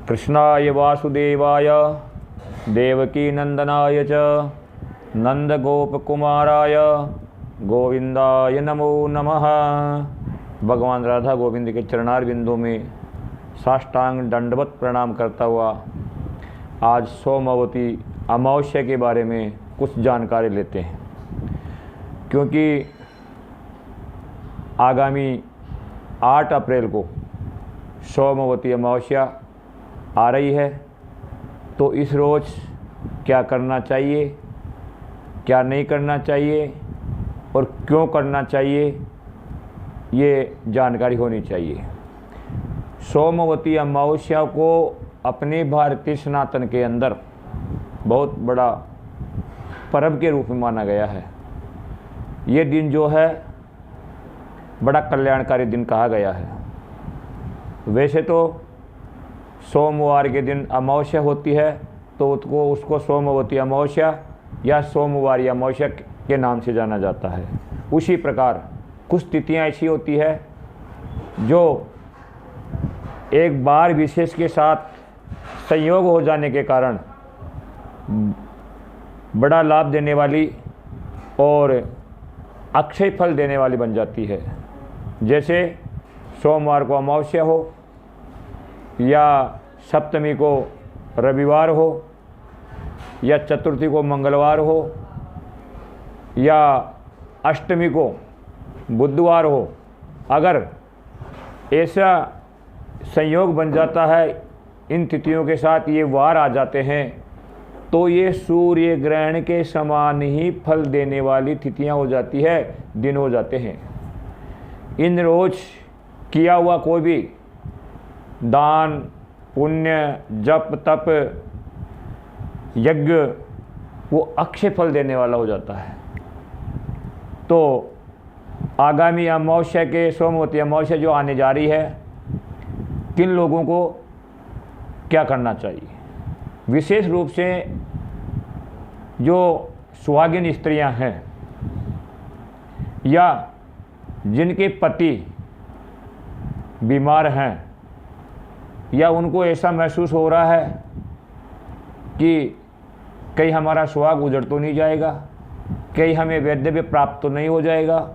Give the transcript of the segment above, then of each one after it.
कृष्णाय वासुदेवाय देवकीनंदनाय च नंदगोपकुमाराय गोविंदाय नमो नमः। भगवान राधा गोविंद के चरणार बिंदु में साष्टांग दंडवत प्रणाम करता हुआ आज सोमवती अमावस्या के बारे में कुछ जानकारी लेते हैं, क्योंकि आगामी 8 अप्रैल को सोमवती अमावस्या आ रही है। तो इस रोज़ क्या करना चाहिए, क्या नहीं करना चाहिए और क्यों करना चाहिए, ये जानकारी होनी चाहिए। सोमवती अमावस्या को अपने भारतीय सनातन के अंदर बहुत बड़ा पर्व के रूप में माना गया है। ये दिन जो है बड़ा कल्याणकारी दिन कहा गया है। वैसे तो सोमवार के दिन अमावस्या होती है तो उसको सोमवती अमावस्या या सोमवारी अमावस्या के नाम से जाना जाता है। उसी प्रकार कुछ तिथियाँ ऐसी होती है जो एक बार विशेष के साथ संयोग हो जाने के कारण बड़ा लाभ देने वाली और अक्षय फल देने वाली बन जाती है। जैसे सोमवार को अमावस्या हो, या सप्तमी को रविवार हो, या चतुर्थी को मंगलवार हो, या अष्टमी को बुधवार हो। अगर ऐसा संयोग बन जाता है, इन तिथियों के साथ ये वार आ जाते हैं, तो ये सूर्य ग्रहण के समान ही फल देने वाली तिथियां हो जाती है, दिन हो जाते हैं। इन रोज किया हुआ कोई भी दान, पुण्य, जप, तप, यज्ञ वो अक्षय फल देने वाला हो जाता है। तो आगामी अमावस्या के सोमवती अमावस्या जो आने जा रही है, किन लोगों को क्या करना चाहिए। विशेष रूप से जो सुहागिन स्त्रियां हैं या जिनके पति बीमार हैं, या उनको ऐसा महसूस हो रहा है कि कहीं हमारा सुहाग उजड़ तो नहीं जाएगा, कहीं हमें वैधव्य प्राप्त तो नहीं हो जाएगा,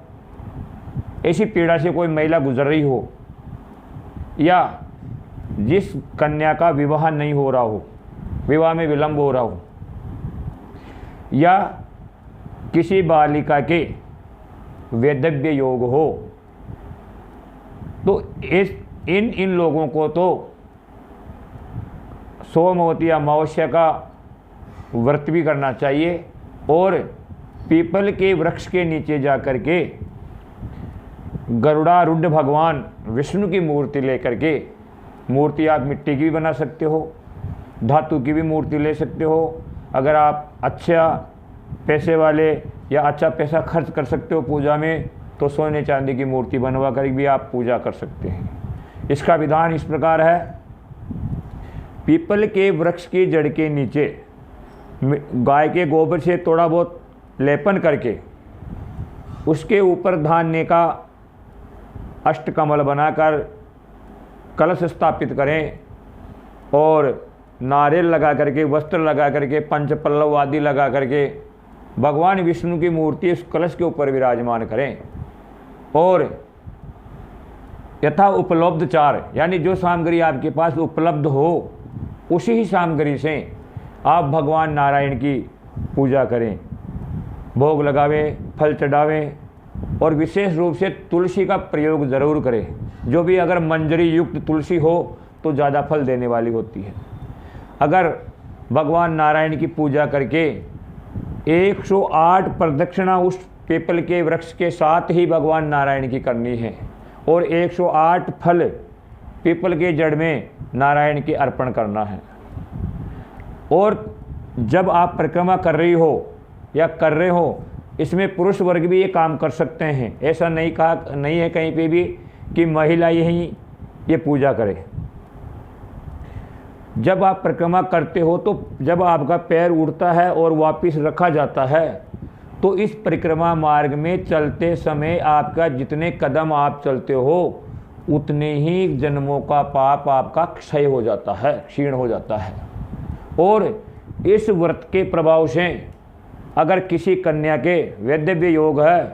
ऐसी पीड़ा से कोई महिला गुजर रही हो, या जिस कन्या का विवाह नहीं हो रहा हो, विवाह में विलंब हो रहा हो, या किसी बालिका के वैधव्य योग हो, तो इन लोगों को तो सोमवती अमावस्या का व्रत भी करना चाहिए और पीपल के वृक्ष के नीचे जा कर के गरुड़ारूढ़ भगवान विष्णु की मूर्ति लेकर के, मूर्ति आप मिट्टी की भी बना सकते हो, धातु की भी मूर्ति ले सकते हो। अगर आप अच्छा पैसे वाले या अच्छा पैसा खर्च कर सकते हो पूजा में, तो सोने चांदी की मूर्ति बनवा कर भी आप पूजा कर सकते हैं। इसका विधान इस प्रकार है, पीपल के वृक्ष की जड़ के नीचे गाय के गोबर से थोड़ा बहुत लेपन करके उसके ऊपर धान्य का अष्टकमल बनाकर कलश स्थापित करें और नारियल लगा करके, वस्त्र लगा करके, पंचपल्लव आदि लगा करके भगवान विष्णु की मूर्ति उस कलश के ऊपर विराजमान करें। और यथा उपलब्ध चार, यानी जो सामग्री आपके पास उपलब्ध हो उसी ही सामग्री से आप भगवान नारायण की पूजा करें, भोग लगावें, फल चढ़ावें और विशेष रूप से तुलसी का प्रयोग ज़रूर करें। जो भी अगर मंजरी युक्त तुलसी हो तो ज़्यादा फल देने वाली होती है। अगर भगवान नारायण की पूजा करके 108 प्रदक्षिणा उस पीपल के वृक्ष के साथ ही भगवान नारायण की करनी है और 108 फल पीपल के जड़ में नारायण की अर्पण करना है। और जब आप परिक्रमा कर रही हो या कर रहे हो, इसमें पुरुष वर्ग भी ये काम कर सकते हैं। ऐसा नहीं है कहीं पे भी कि महिला यही ये पूजा करे। जब आप परिक्रमा करते हो तो जब आपका पैर उड़ता है और वापस रखा जाता है, तो इस परिक्रमा मार्ग में चलते समय आपका जितने कदम आप चलते हो उतने ही जन्मों का पाप आपका क्षय हो जाता है, क्षीण हो जाता है। और इस व्रत के प्रभाव से अगर किसी कन्या के वैधव्य योग है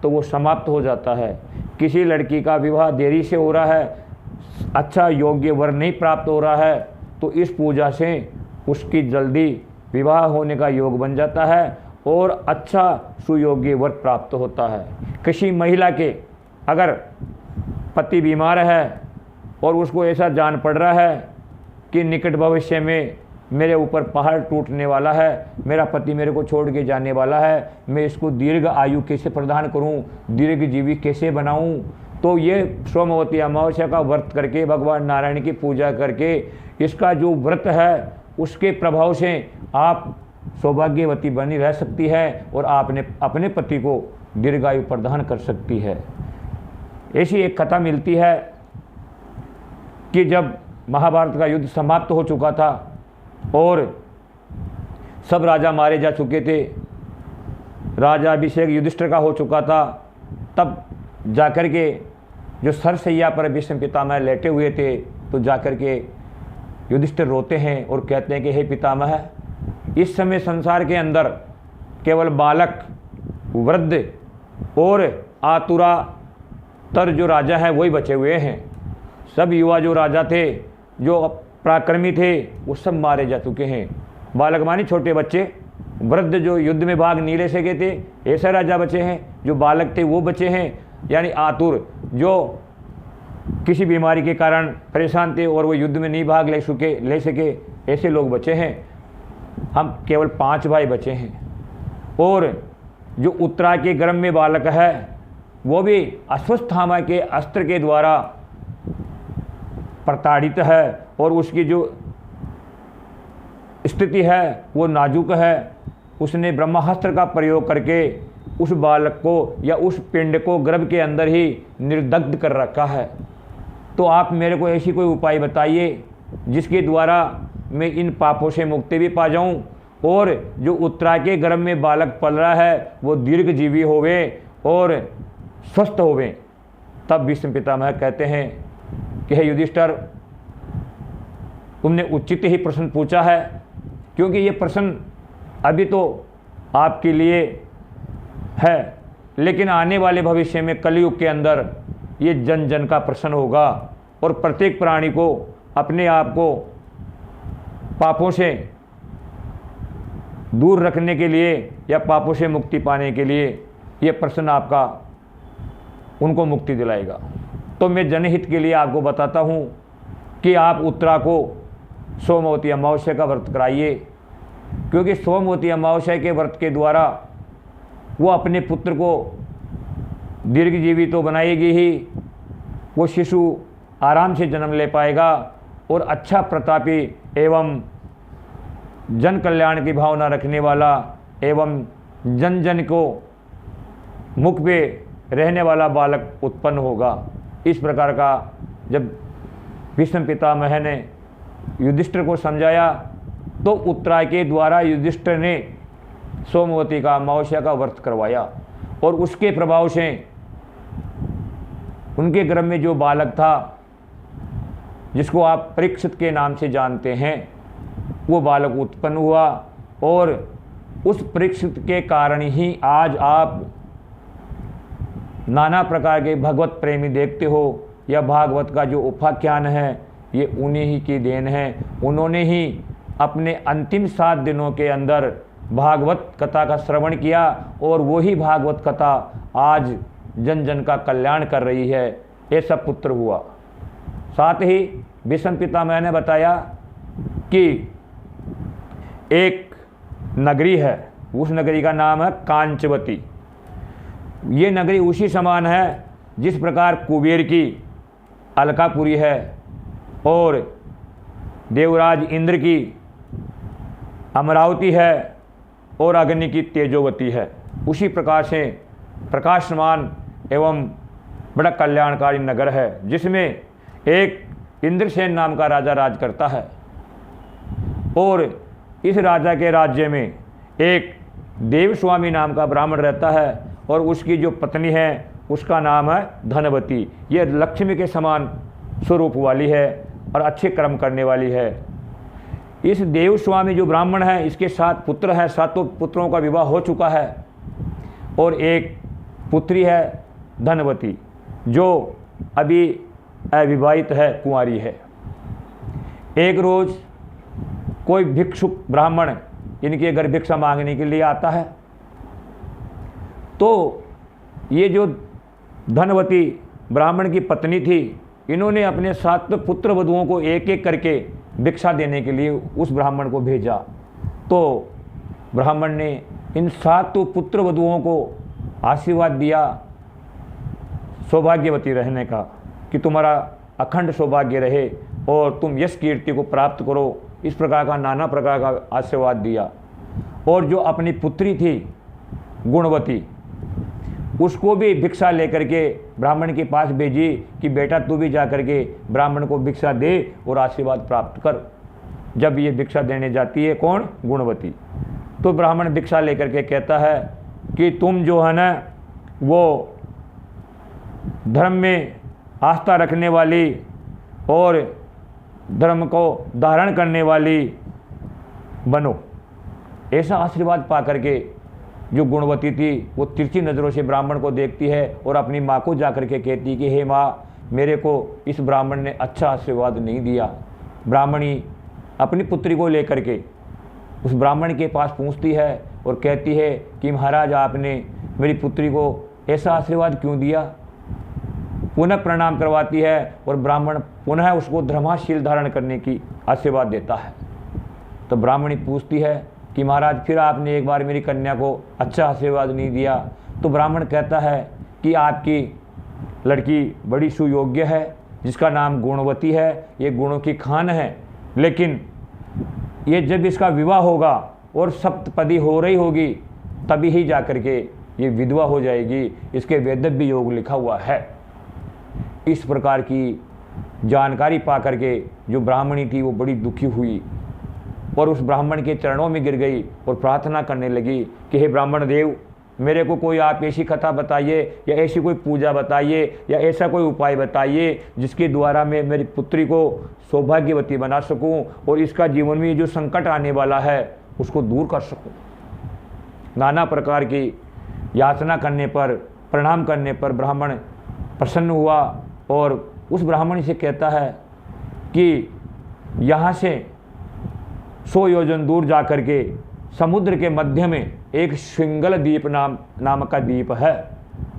तो वो समाप्त हो जाता है। किसी लड़की का विवाह देरी से हो रहा है, अच्छा योग्य वर नहीं प्राप्त हो रहा है, तो इस पूजा से उसकी जल्दी विवाह होने का योग बन जाता है और अच्छा सुयोग्य वर प्राप्त होता है। किसी महिला के अगर पति बीमार है और उसको ऐसा जान पड़ रहा है कि निकट भविष्य में मेरे ऊपर पहाड़ टूटने वाला है, मेरा पति मेरे को छोड़ के जाने वाला है, मैं इसको दीर्घ आयु कैसे प्रदान करूं, दीर्घ जीवी कैसे बनाऊं, तो ये सोमवती अमावस्या का व्रत करके, भगवान नारायण की पूजा करके, इसका जो व्रत है उसके प्रभाव से आप सौभाग्यवती बनी रह सकती है और आपने अपने पति को दीर्घायु प्रदान कर सकती है। ऐसी एक कथा मिलती है कि जब महाभारत का युद्ध समाप्त हो चुका था और सब राजा मारे जा चुके थे, राजा अभिषेक युधिष्ठिर का हो चुका था, तब जाकर के जो सरसैया पर भीष्म पितामह लेटे हुए थे, तो जाकर के युधिष्ठिर रोते हैं और कहते हैं कि हे पितामह, इस समय संसार के अंदर केवल बालक, वृद्ध और आतुरा तर जो राजा हैं वही बचे हुए हैं। सब युवा जो राजा थे, जो पराक्रमी थे, वो सब मारे जा चुके हैं। बालक मानी छोटे बच्चे, वृद्ध जो युद्ध में भाग नहीं ले सके थे, ऐसे राजा बचे हैं। जो बालक थे वो बचे हैं, यानी आतुर जो किसी बीमारी के कारण परेशान थे और वो युद्ध में नहीं भाग ले सके, ऐसे लोग बचे हैं। हम केवल 5 भाई बचे हैं। और जो उत्तरा के गर्भ में बालक है वो भी अश्वत्थामा के अस्त्र के द्वारा प्रताड़ित है और उसकी जो स्थिति है वो नाजुक है। उसने ब्रह्मास्त्र का प्रयोग करके उस बालक को या उस पिंड को गर्भ के अंदर ही निर्दग्ध कर रखा है। तो आप मेरे को ऐसी कोई उपाय बताइए जिसके द्वारा मैं इन पापों से मुक्ति भी पा जाऊं और जो उत्तरा के गर्भ में बालक पल रहा है वो दीर्घजीवी होवे और स्वस्थ होवे। तब भीष्म पितामह कहते हैं कि हे युधिष्ठिर, तुमने उचित ही प्रश्न पूछा है, क्योंकि ये प्रश्न अभी तो आपके लिए है, लेकिन आने वाले भविष्य में कलयुग के अंदर ये जन जन का प्रश्न होगा और प्रत्येक प्राणी को अपने आप को पापों से दूर रखने के लिए या पापों से मुक्ति पाने के लिए ये प्रश्न आपका उनको मुक्ति दिलाएगा। तो मैं जनहित के लिए आपको बताता हूँ कि आप उत्तरा को सोमवती अमावस्या का व्रत कराइए, क्योंकि सोमवती अमावस्या के व्रत के द्वारा वो अपने पुत्र को दीर्घजीवी तो बनाएगी ही, वो शिशु आराम से जन्म ले पाएगा और अच्छा प्रतापी एवं जन कल्याण की भावना रखने वाला एवं जन जन को मुख पे रहने वाला बालक उत्पन्न होगा। इस प्रकार का जब भीष्म पितामह ने युधिष्ठिर को समझाया तो उत्तरा के द्वारा युधिष्ठिर ने सोमवती का अमावस्या का व्रत करवाया और उसके प्रभाव से उनके गर्भ में जो बालक था, जिसको आप परीक्षित के नाम से जानते हैं, वो बालक उत्पन्न हुआ और उस परीक्षित के कारण ही आज आप नाना प्रकार के भगवत प्रेमी देखते हो। या भागवत का जो उपाख्यान है ये उन्हीं ही की देन है। उन्होंने ही अपने अंतिम 7 दिनों के अंदर भागवत कथा का श्रवण किया और वही भागवत कथा आज जन जन का कल्याण कर रही है। ऐसा पुत्र हुआ। साथ ही भीष्म पितामह ने बताया कि एक नगरी है, उस नगरी का नाम है कांचवती। ये नगरी उसी समान है जिस प्रकार कुबेर की अलकापुरी है और देवराज इंद्र की अमरावती है और अग्नि की तेजोवती है। उसी प्रकार से प्रकाशमान एवं बड़ा कल्याणकारी नगर है, जिसमें एक इंद्रसेन नाम का राजा राज करता है और इस राजा के राज्य में एक देवस्वामी नाम का ब्राह्मण रहता है और उसकी जो पत्नी है उसका नाम है धनवती। ये लक्ष्मी के समान स्वरूप वाली है और अच्छे कर्म करने वाली है। इस देवस्वामी जो ब्राह्मण है, इसके 7 पुत्र हैं, 7 पुत्रों का विवाह हो चुका है और एक पुत्री है धनवती, जो अभी अविवाहित है, कुंवारी है। एक रोज़ कोई भिक्षुक ब्राह्मण इनके घर भिक्षा मांगने के लिए आता है। तो ये जो धनवती ब्राह्मण की पत्नी थी, इन्होंने अपने 7 पुत्र वधुओं को एक एक करके भिक्षा देने के लिए उस ब्राह्मण को भेजा। तो ब्राह्मण ने इन 7 पुत्र वधुओं को आशीर्वाद दिया सौभाग्यवती रहने का, कि तुम्हारा अखंड सौभाग्य रहे और तुम यश कीर्ति को प्राप्त करो। इस प्रकार का नाना प्रकार का आशीर्वाद दिया। और जो अपनी पुत्री थी गुणवती, उसको भी भिक्षा लेकर के ब्राह्मण के पास भेजी कि बेटा तू भी जा कर के ब्राह्मण को भिक्षा दे और आशीर्वाद प्राप्त कर। जब ये भिक्षा देने जाती है, कौन? गुणवती। तो ब्राह्मण भिक्षा लेकर के कहता है कि तुम जो है ना, वो धर्म में आस्था रखने वाली और धर्म को धारण करने वाली बनो। ऐसा आशीर्वाद पा करके जो गुणवती थी, वो तिरछी नज़रों से ब्राह्मण को देखती है और अपनी माँ को जा कर के कहती कि हे माँ, मेरे को इस ब्राह्मण ने अच्छा आशीर्वाद नहीं दिया। ब्राह्मणी अपनी पुत्री को लेकर के उस ब्राह्मण के पास पहुँचती है और कहती है कि महाराज, आपने मेरी पुत्री को ऐसा आशीर्वाद क्यों दिया। पुनः प्रणाम करवाती है और ब्राह्मण पुनः उसको धर्माशील धारण करने की आशीर्वाद देता है। तो ब्राह्मणी पूछती है कि महाराज, फिर आपने एक बार मेरी कन्या को अच्छा आशीर्वाद नहीं दिया। तो ब्राह्मण कहता है कि आपकी लड़की बड़ी सुयोग्य है, जिसका नाम गुणवती है, ये गुणों की खान है, लेकिन ये जब इसका विवाह होगा और सप्तपदी हो रही होगी, तभी ही जा कर के ये विधवा हो जाएगी। इसके वेदव्य योग लिखा हुआ है। इस प्रकार की जानकारी पा करके जो ब्राह्मणी थी वो बड़ी दुखी हुई और उस ब्राह्मण के चरणों में गिर गई और प्रार्थना करने लगी कि हे ब्राह्मण देव, मेरे को कोई आप ऐसी कथा बताइए या ऐसी कोई पूजा बताइए या ऐसा कोई उपाय बताइए जिसके द्वारा मैं मेरी पुत्री को सौभाग्यवती बना सकूं और इसका जीवन में जो संकट आने वाला है उसको दूर कर सकूं। नाना प्रकार की याचना करने पर, प्रणाम करने पर ब्राह्मण प्रसन्न हुआ और उस ब्राह्मण से कहता है कि यहाँ से 100 योजन दूर जा कर के समुद्र के मध्य में एक श्रृंगल द्वीप नाम का द्वीप है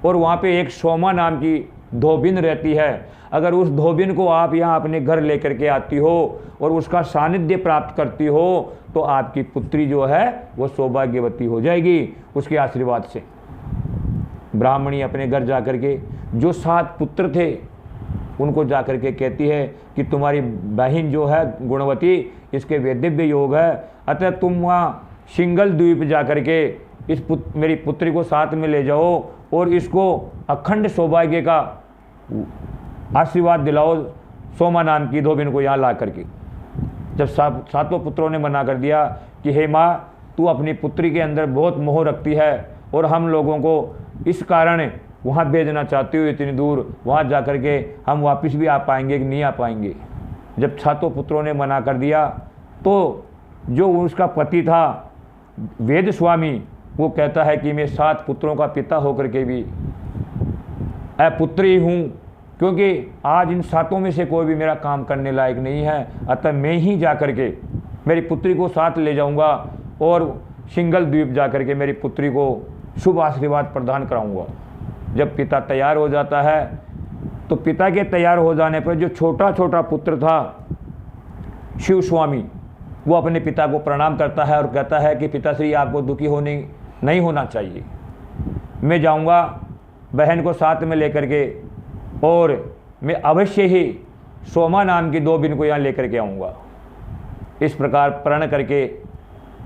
और वहाँ पे एक सोमा नाम की धोबिन रहती है। अगर उस धोबिन को आप यहाँ अपने घर लेकर के आती हो और उसका सानिध्य प्राप्त करती हो तो आपकी पुत्री जो है वो सौभाग्यवती हो जाएगी उसके आशीर्वाद से। ब्राह्मणी अपने घर जा कर के जो 7 पुत्र थे उनको जा कर के कहती है कि तुम्हारी बहन जो है गुणवती, इसके वेदव्य योग है, अतः तुम वहाँ सिंगल द्वीप जा कर के मेरी पुत्री को साथ में ले जाओ और इसको अखंड सौभाग्य का आशीर्वाद दिलाओ सोमा नाम की धोबिन को यहाँ ला करके। जब 7 पुत्रों ने मना कर दिया कि हे माँ, तू अपनी पुत्री के अंदर बहुत मोह रखती है और हम लोगों को इस कारण वहाँ भेजना चाहती हो इतनी दूर, वहाँ जा कर के हम वापस भी आ पाएंगे कि नहीं आ पाएंगे। जब 7 पुत्रों ने मना कर दिया तो जो उसका पति था वेद स्वामी, वो कहता है कि मैं 7 पुत्रों का पिता होकर के भी अपुत्र ही हूँ, क्योंकि आज इन 7 में से कोई भी मेरा काम करने लायक नहीं है, अतः मैं ही जा कर के मेरी पुत्री को साथ ले जाऊँगा और सिंगल द्वीप जा कर के मेरी पुत्री को शुभ आशीर्वाद प्रदान कराऊँगा। जब पिता तैयार हो जाता है तो पिता के तैयार हो जाने पर जो छोटा छोटा पुत्र था शिव स्वामी, वो अपने पिता को प्रणाम करता है और कहता है कि पिताश्री, आपको दुखी नहीं होना चाहिए, मैं जाऊंगा बहन को साथ में लेकर के और मैं अवश्य ही सोमा नाम की धोबिन को यहाँ लेकर के आऊँगा। इस प्रकार प्रण करके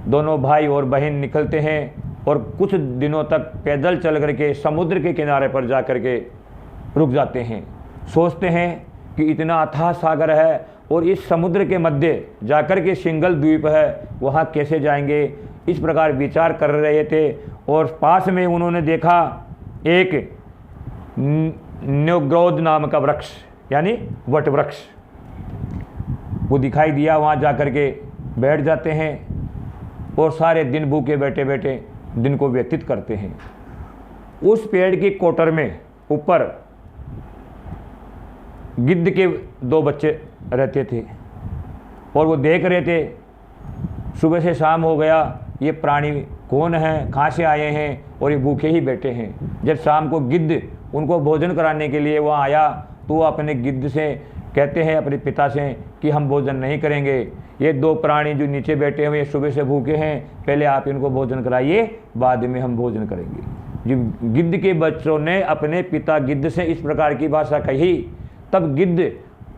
दोनों भाई और बहन निकलते हैं और कुछ दिनों तक पैदल चल करके समुद्र के किनारे पर जा कर के रुक जाते हैं। सोचते हैं कि इतना अथाह सागर है और इस समुद्र के मध्य जाकर के सिंगल द्वीप है, वहाँ कैसे जाएंगे। इस प्रकार विचार कर रहे थे और पास में उन्होंने देखा एक न्योग्रोध नाम का वृक्ष, यानी वट वृक्ष, वो दिखाई दिया। वहाँ जा कर के बैठ जाते हैं और सारे दिन भूखे बैठे बैठे दिन को व्यतीत करते हैं। उस पेड़ की कोटर में ऊपर गिद्ध के 2 बच्चे रहते थे और वो देख रहे थे, सुबह से शाम हो गया, ये प्राणी कौन है, कहाँ से आए हैं और ये भूखे ही बैठे हैं। जब शाम को गिद्ध उनको भोजन कराने के लिए वहाँ आया तो वो अपने गिद्ध से कहते हैं, अपने पिता से, कि हम भोजन नहीं करेंगे, ये 2 प्राणी जो नीचे बैठे हुए सुबह से भूखे हैं, पहले आप इनको भोजन कराइए, बाद में हम भोजन करेंगे। जब गिद्ध के बच्चों ने अपने पिता गिद्ध से इस प्रकार की भाषा कही, तब गिद्ध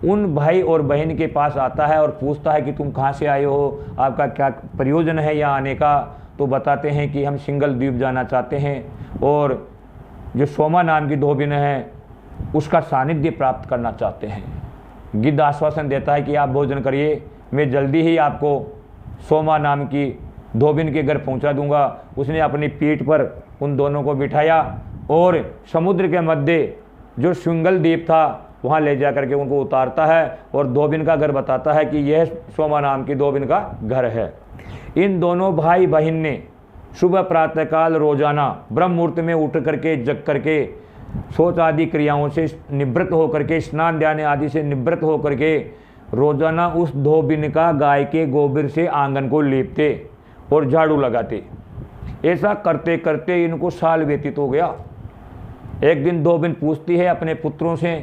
उन भाई और बहन के पास आता है और पूछता है कि तुम कहाँ से आए हो, आपका क्या प्रयोजन है यहाँ आने का। तो बताते हैं कि हम सिंगल द्वीप जाना चाहते हैं और जो सोमा नाम की धोबिन है उसका सानिध्य प्राप्त करना चाहते हैं। गिद्ध आश्वासन देता है कि आप भोजन करिए, मैं जल्दी ही आपको सोमा नाम की धोबिन के घर पहुंचा दूंगा। उसने अपनी पीठ पर उन दोनों को बिठाया और समुद्र के मध्य जो सिंगल द्वीप था वहाँ ले जा करके उनको उतारता है और धोबिन का घर बताता है कि यह सोमा नाम की धोबिन का घर है। इन दोनों भाई बहन ने सुबह प्रातःकाल रोजाना ब्रह्म मुहूर्त में उठ करके जग करके सोच आदि क्रियाओं से निवृत्त होकर के, स्नान ध्यान आदि से निवृत्त होकर के रोजाना उस धोबिन का गाय के गोबर से आंगन को लीपते और झाड़ू लगाते। ऐसा करते करते इनको साल व्यतीत हो गया। एक दिन धोबिन पूछती है अपने पुत्रों से,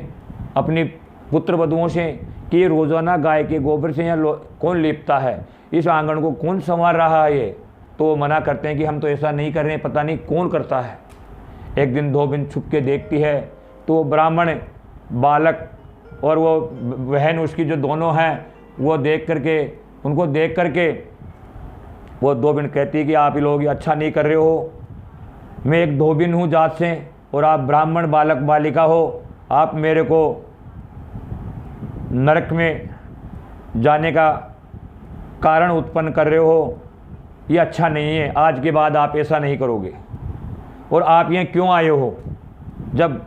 अपनी पुत्र वधुओं से, कि ये रोजाना गाय के गोबर से यहाँ कौन लीपता है, इस आंगन को कौन संवार रहा है ये। तो वो मना करते हैं कि हम तो ऐसा नहीं कर रहे हैं, पता नहीं कौन करता है। एक दिन धोबिन छुप के देखती है तो ब्राह्मण बालक और वो बहन उसकी जो दोनों हैं वो उनको देख करके वो धोबिन कहती है कि आप ही लोग ये अच्छा नहीं कर रहे हो, मैं एक धोबिन हूँ जात से और आप ब्राह्मण बालक बालिका हो, आप मेरे को नरक में जाने का कारण उत्पन्न कर रहे हो, ये अच्छा नहीं है, आज के बाद आप ऐसा नहीं करोगे। और आप यहाँ क्यों आए हो? जब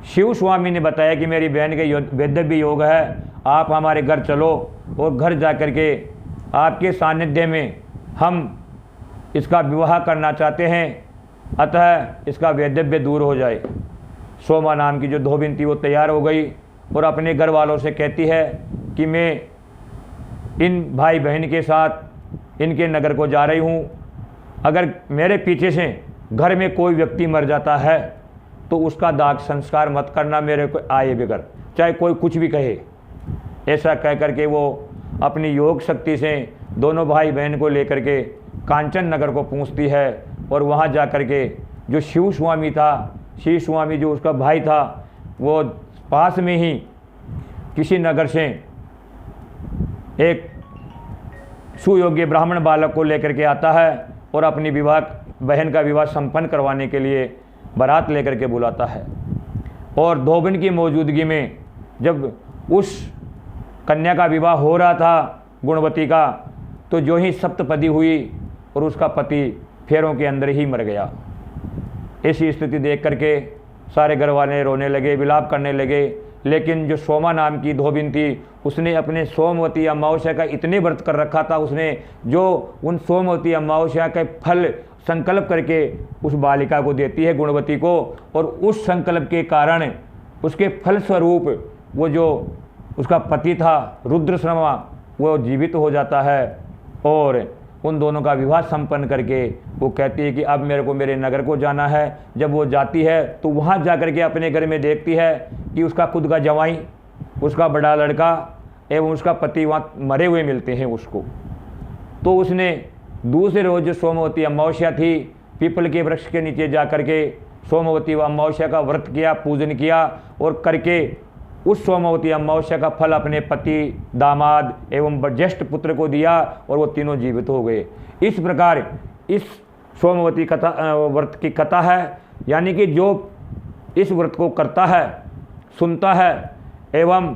शिव स्वामी ने बताया कि मेरी बहन के वैधव्य योग है, आप हमारे घर चलो और घर जा कर के आपके सानिध्य में हम इसका विवाह करना चाहते हैं, अतः इसका वैधव्य दूर हो जाए। सोमा नाम की जो धोबिन थी वो तैयार हो गई और अपने घर वालों से कहती है कि मैं इन भाई बहन के साथ इनके नगर को जा रही हूँ, अगर मेरे पीछे से घर में कोई व्यक्ति मर जाता है तो उसका दाग संस्कार मत करना मेरे को आए बगैर, चाहे कोई कुछ भी कहे। ऐसा कह करके वो अपनी योग शक्ति से दोनों भाई बहन को लेकर के कांचन नगर को पहुँचती है और वहाँ जा कर के जो शिव स्वामी जो उसका भाई था वो पास में ही किसी नगर से एक सुयोग्य ब्राह्मण बालक को लेकर के आता है और अपनी बहन का विवाह संपन्न करवाने के लिए बारात लेकर के बुलाता है। और धोबिन की मौजूदगी में जब उस कन्या का विवाह हो रहा था गुणवती का, तो जो ही सप्तपदी हुई और उसका पति फेरों के अंदर ही मर गया। ऐसी स्थिति देख करके सारे घर वाले रोने लगे, विलाप करने लगे। लेकिन जो सोमा नाम की धोबिन थी उसने अपने सोमवती अमावस्या का इतने व्रत कर रखा था, उसने जो उन सोमवती अमावस्या के फल संकल्प करके उस बालिका को देती है गुणवती को, और उस संकल्प के कारण उसके फल स्वरूप वो जो उसका पति था रुद्रश्रवा वो जीवित हो जाता है और उन दोनों का विवाह संपन्न करके वो कहती है कि अब मेरे को मेरे नगर को जाना है। जब वो जाती है तो वहाँ जा कर के अपने घर में देखती है कि उसका खुद का जवाई, उसका बड़ा लड़का एवं उसका पति वहाँ मरे हुए मिलते हैं उसको। तो उसने दूसरे रोज जो सोमवती अमावस्या थी, पीपल के वृक्ष के नीचे जा कर के सोमवती अमावस्या का व्रत किया, पूजन किया और करके उस सोमवती अमावस्या का फल अपने पति, दामाद एवं ज्येष्ठ पुत्र को दिया और वो तीनों जीवित हो गए। इस प्रकार इस सोमवती व्रत की कथा है, यानी कि जो इस व्रत को करता है, सुनता है एवं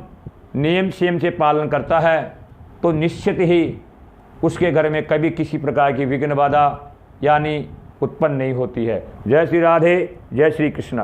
नियम संयम से पालन करता है तो निश्चित ही उसके घर में कभी किसी प्रकार की विघ्न बाधा यानी उत्पन्न नहीं होती है। जय श्री राधे, जय श्री कृष्णा।